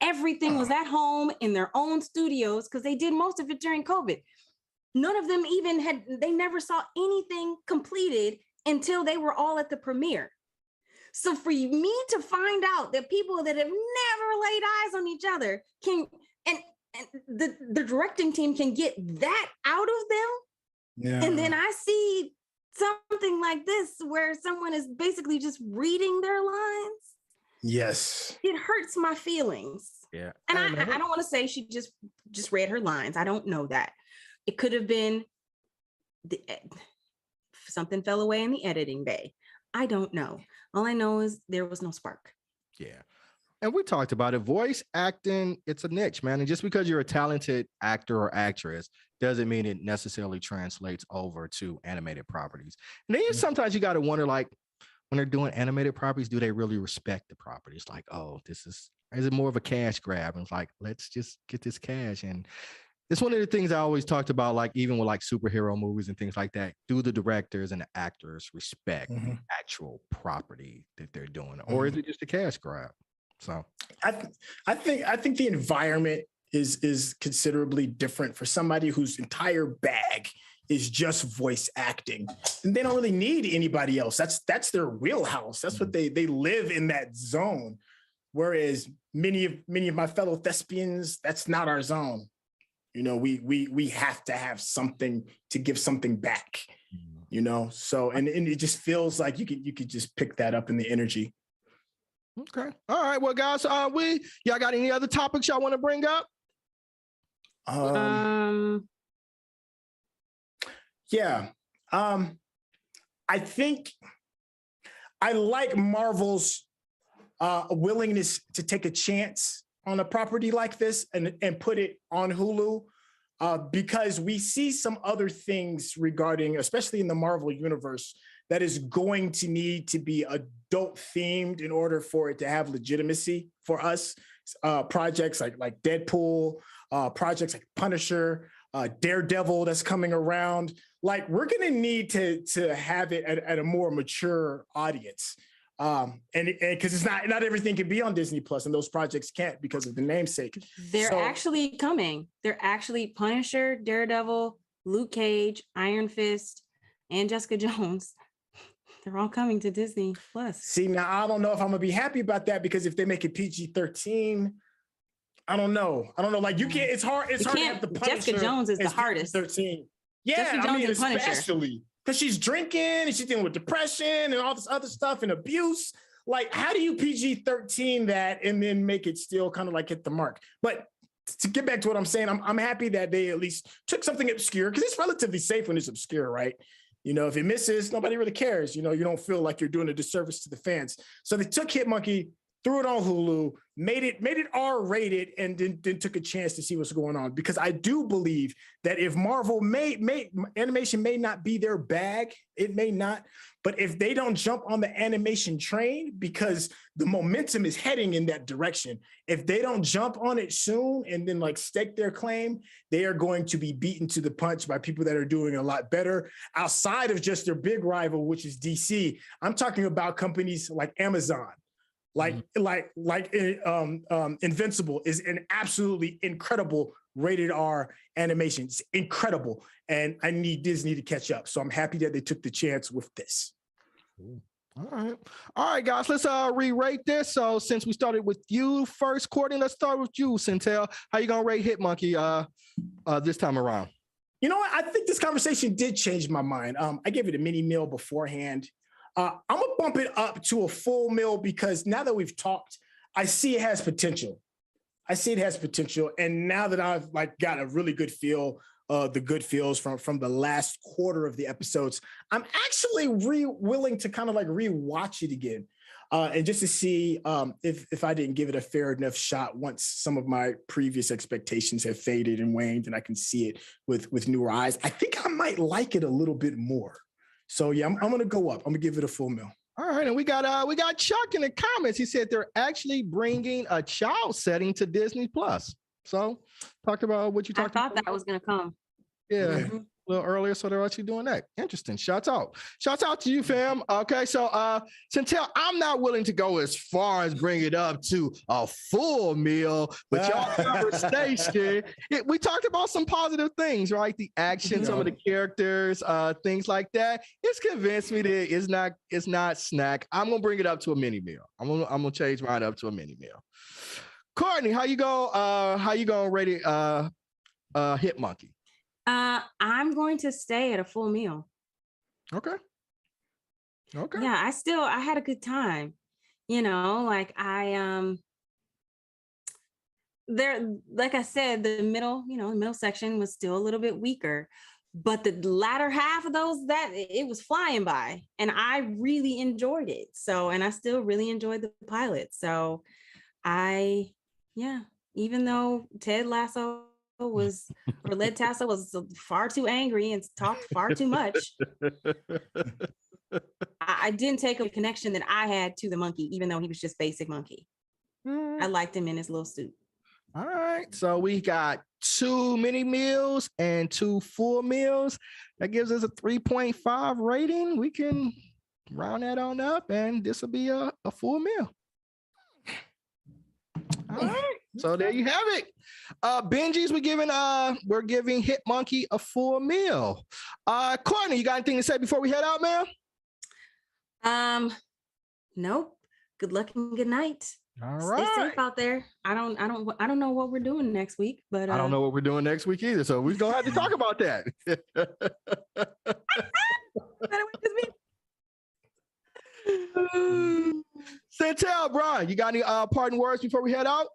Everything was at home in their own studios because they did most of it during COVID. None of them even they never saw anything completed until they were all at the premiere. So for me to find out that people that have never laid eyes on each other can, and the directing team can get that out of them. And then I see something like this where someone is basically just reading their lines. Yes. It hurts my feelings. Yeah. And I don't want to say she just read her lines. I don't know that. It could have been something fell away in the editing bay. I don't know. All I know is there was no spark. Yeah. And we talked about it. Voice acting, it's a niche, man. And just because you're a talented actor or actress doesn't mean it necessarily translates over to animated properties. And then sometimes you got to wonder, like, when they're doing animated properties, do they really respect the property? It's like, oh, is it more of a cash grab? And it's like, let's just get this cash. And it's one of the things I always talked about, like even with like superhero movies and things like that. Do the directors and the actors respect the actual property that they're doing, or is it just a cash grab? So I think the environment is considerably different for somebody whose entire bag is just voice acting, and they don't really need anybody else. That's their wheelhouse. That's what they live in that zone. Whereas many of my fellow thespians, that's not our zone. You know, we have to have something to give something back, you know? So, and it just feels like you could just pick that up in the energy. Okay. All right. Well, guys, y'all got any other topics y'all want to bring up? Yeah. I think I like Marvel's willingness to take a chance on a property like this and put it on Hulu, because we see some other things regarding, especially in the Marvel universe, that is going to need to be adult themed in order for it to have legitimacy for us. Projects like Deadpool, projects like Punisher, Daredevil that's coming around. Like, we're going to need to have it at a more mature audience. And because it's not everything can be on Disney Plus, and those projects can't because of the namesake. They're actually coming. They're actually Punisher, Daredevil, Luke Cage, Iron Fist, and Jessica Jones. They're all coming to Disney Plus. See, now I don't know if I'm gonna be happy about that, because if they make it PG-13, I don't know. Like, you can't. It's hard. It's hard to have the Punisher. Jessica Jones is the hardest. 13. Yeah, I mean, especially because she's drinking and she's dealing with depression and all this other stuff and abuse. Like, how do you PG-13 that and then make it still kind of like hit the mark? But to get back to what I'm saying, I'm happy that they at least took something obscure, because it's relatively safe when it's obscure, right? You know, if it misses, nobody really cares. You know, you don't feel like you're doing a disservice to the fans. So they took Hitmonkey, threw it on Hulu, made it R-rated, and then took a chance to see what's going on. Because I do believe that if Marvel animation may not be their bag, it may not, but if they don't jump on the animation train, because the momentum is heading in that direction, if they don't jump on it soon and then like stake their claim, they are going to be beaten to the punch by people that are doing a lot better outside of just their big rival, which is DC. I'm talking about companies like Amazon. Invincible is an absolutely incredible rated R animation. It's incredible. And I need Disney to catch up. So I'm happy that they took the chance with this. Cool. All right, guys, let's re-rate this. So since we started with you first, Courtney, let's start with you, Centel. How you gonna rate Hitmonkey this time around? You know what? I think this conversation did change my mind. I gave it a mini meal beforehand. I'm gonna bump it up to a full meal, because now that we've talked, I see it has potential. And now that I've like got a really good feel, the good feels from the last quarter of the episodes, I'm actually willing to kind of like rewatch it again. and just to see if I didn't give it a fair enough shot once some of my previous expectations have faded and waned, and I can see it with newer eyes. I think I might like it a little bit more. So yeah, I'm gonna go up. I'm gonna give it a full meal. All right, and we got Chuck in the comments. He said they're actually bringing a child setting to Disney Plus. So, talked about what you talked about. I thought that was gonna come. Yeah, a little earlier, so they're actually doing that. Interesting. Shouts out to you, fam. Okay, so Chantel, I'm not willing to go as far as bring it up to a full meal, but y'all conversation, we talked about some positive things, right? The action, some of the characters, things like that. It's convinced me that it's not snack. I'm gonna bring it up to a mini meal. I'm gonna change mine up to a mini meal. Courtney, how you gonna rate it? Hit Monkey. I'm going to stay at a full meal. Okay. Yeah, I had a good time. Like like I said, the middle section was still a little bit weaker, but the latter half of those, that it was flying by, and I really enjoyed it. And I still really enjoyed the pilot. So even though Ted Lasso Led Tasso was far too angry and talked far too much, I didn't take a connection that I had to the monkey, even though he was just basic monkey. I liked him in his little suit. All right. So we got 2 mini meals and 2 full meals. That gives us a 3.5 rating. We can round that on up, and this will be a full meal. All right. So there you have it. Benji's, we're giving Hit Monkey a full meal. Courtney, you got anything to say before we head out, man? Nope. Good luck and good night. All right. Stay safe out there. I don't know what we're doing next week, but I don't know what we're doing next week either. So we're gonna have to talk about that. Chantel, Brian, you got any parting words before we head out?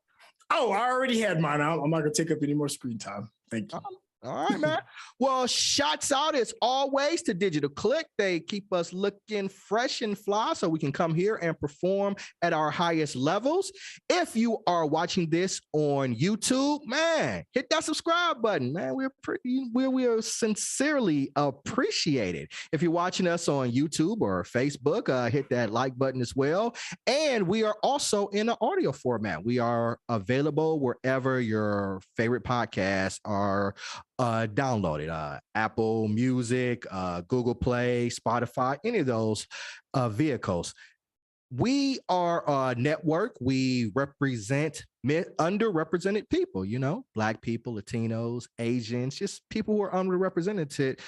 Oh, I already had mine. I'm not gonna take up any more screen time. Thank you. All right, man. Well, shots out as always to Digital Click. They keep us looking fresh and fly so we can come here and perform at our highest levels. If you are watching this on YouTube, man, hit that subscribe button, man. We are sincerely appreciated. If you're watching us on YouTube or Facebook, hit that like button as well. And we are also in an audio format. We are available wherever your favorite podcasts are downloaded. Apple Music, Google Play, Spotify, any of those vehicles. We are a network. We represent underrepresented people, Black people, Latinos, Asians, just people who are underrepresented,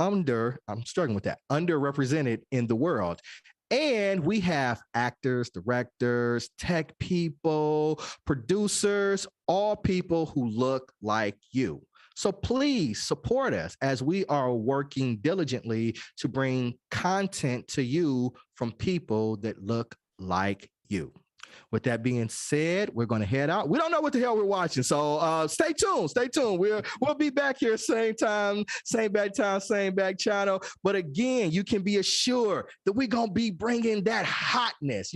underrepresented in the world. And we have actors, directors, tech people, producers, all people who look like you. So please support us as we are working diligently to bring content to you from people that look like you. With that being said, we're going to head out. We don't know what the hell we're watching, so stay tuned. We'll be back here same time, same back channel. But again, you can be assured that we're going to be bringing that hotness,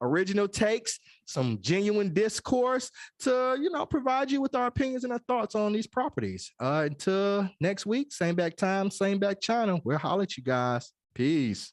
original takes, some genuine discourse to, provide you with our opinions and our thoughts on these properties. Until next week, same back time, same back channel. We'll holler at you guys. Peace.